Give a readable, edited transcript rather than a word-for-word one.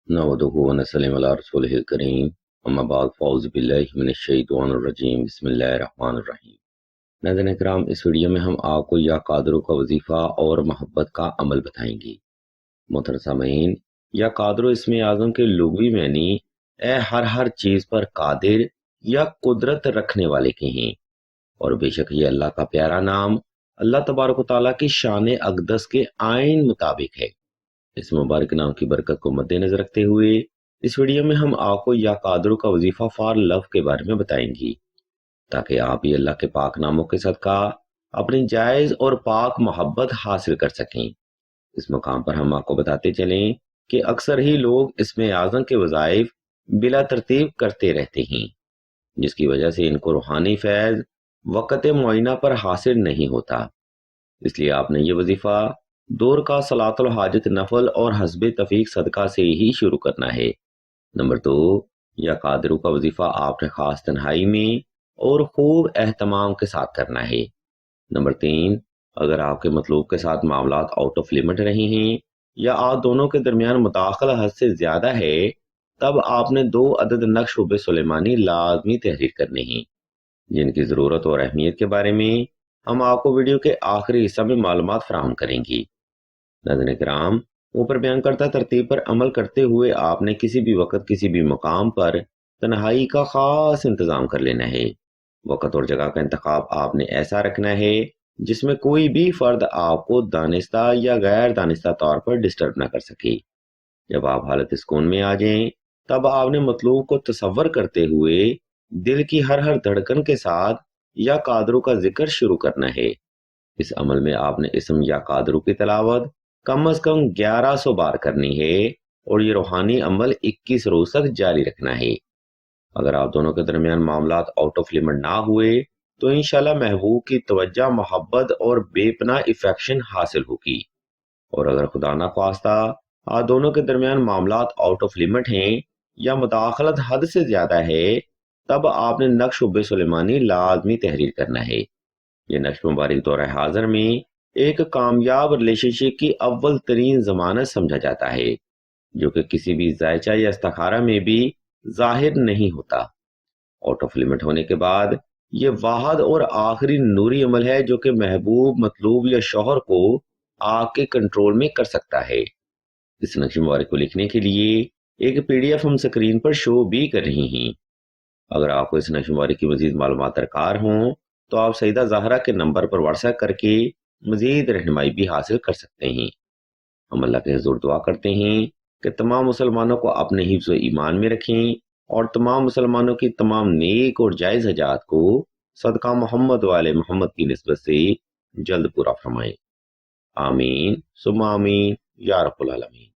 नहमदुहु व नसल्लिमु अला रसूलिहिल करीम अम्मा बाद फ़ौज़ु बिल्लाहि मिनश शैतानिर रजीम बिस्मिल्लाहिर रहमानिर रहीम। नाज़रीन किराम, इस वीडियो में हम आपको या कादरों का वजीफ़ा और मोहब्बत का अमल बताएंगे। मोहतरम सामीन, या कादरो इसमें आज़म के लुग़वी मानी ए हर चीज़ पर कादिर या कुदरत रखने वाले के हैं, और बेशक ये अल्लाह का प्यारा नाम अल्लाह तबारक व तआला की शान अक़दस के आइन मुताबिक है। इस मुबारक नाम की बरकत को मद्देनजर रखते हुए इस वीडियो में हम आपको या कादरों का वजीफा फॉर लव के बारे में बताएंगे, ताकि आप ये अल्लाह के पाक नामों के सदका अपनी जायज और पाक मोहब्बत हासिल कर सकें। इस मुकाम पर हम आपको बताते चलें कि अक्सर ही लोग इसमें आज़म के वज़ाइफ बिला तरतीब करते रहते हैं, जिसकी वजह से इनको रूहानी फैज़ वक़्त मुअय्यना पर हासिल नहीं होता। इसलिए आपने ये वजीफा दौर का सलातुल हाजत नफल और हस्बे तफीक सदका से ही शुरू करना है। नंबर 2, या कादरू का वजीफा आपने खास तन्हाई में और खूब एहतमाम के साथ करना है। नंबर 3, अगर आपके मतलूब के साथ मामलात आउट ऑफ लिमिट रहे हैं या आप दोनों के दरमियान मुदाखला हद से ज्यादा है, तब आपने 2 अदद नक्श शुबे सुलेमानी लाजमी तहरीर करने हैं, जिनकी ज़रूरत और अहमियत के बारे में हम आपको वीडियो के आखिरी हिस्सा में मालूमात फराहम करेंगी। नाज़रीन किराम, ऊपर बयान करता तरतीब पर अमल करते हुए आपने किसी भी वक्त किसी भी मुकाम पर तन्हाई का खास इंतज़ाम कर लेना है। वक्त और जगह का इंतखाब आपने ऐसा रखना है जिसमें कोई भी फ़र्द आपको दानिस्ता या गैर दानिस्ता तौर पर डिस्टर्ब ना कर सके। जब आप हालत सुकून में आ जाएं, तब आपने मतलूब को तसव्वुर करते हुए दिल की हर धड़कन के साथ या कादरू का जिक्र शुरू करना है। इस अमल में आपने इसम या कादरू की तलावत कम से कम 1100 बार करनी है, और ये रूहानी अमल 21 रोज तक जारी रखना है। अगर आप दोनों के दरमियान मामलात आउट ऑफ लिमिट ना हुए तो इंशाल्लाह महबूब की तवज्जो, मोहब्बत और बेपनाह इफेक्शन हासिल होगी। और अगर खुदा ना ख्वास्ता आप दोनों के दरमियान मामलात आउट ऑफ लिमिट हैं या मुदाखलत हद से ज्यादा है, तब आपने नक्श शुबे सुलेमानी लाजमी तहरीर करना है। ये नक्श मुबारक दौर हाजिर में एक कामयाब रिलेशनशिप की अव्वल तरीन जमानत समझा जाता है, जो कि किसी भी जायचा या इस्तिखारा में भी जाहिर नहीं होता। आउट ऑफ लिमिट होने के बाद ये वाहद और आखिरी नूरी अमल है जो कि महबूब, मतलूब या शौहर को आपके कंट्रोल में कर सकता है। इस नक्श मुबारक को लिखने के लिए एक PDF हम स्क्रीन पर शो भी कर रही हैं। अगर आपको इस नक्श मुबारक की मजीद मालूमात दरकार हों तो आप सईदा ज़हरा के नंबर पर व्हाट्सएप करके मजीद रहनुमाई भी हासिल कर सकते हैं। हम अल्लाह के हुज़ूर दुआ करते हैं कि तमाम मुसलमानों को अपने हिफ्ज़ ईमान में रखें और तमाम मुसलमानों की तमाम नेक और जायज़ हजात को सदका मोहम्मद वाले मोहम्मद की निस्बत से जल्द पूरा फरमाएं। आमीन सुम्मा आमीन या रब्बुल आलमीन।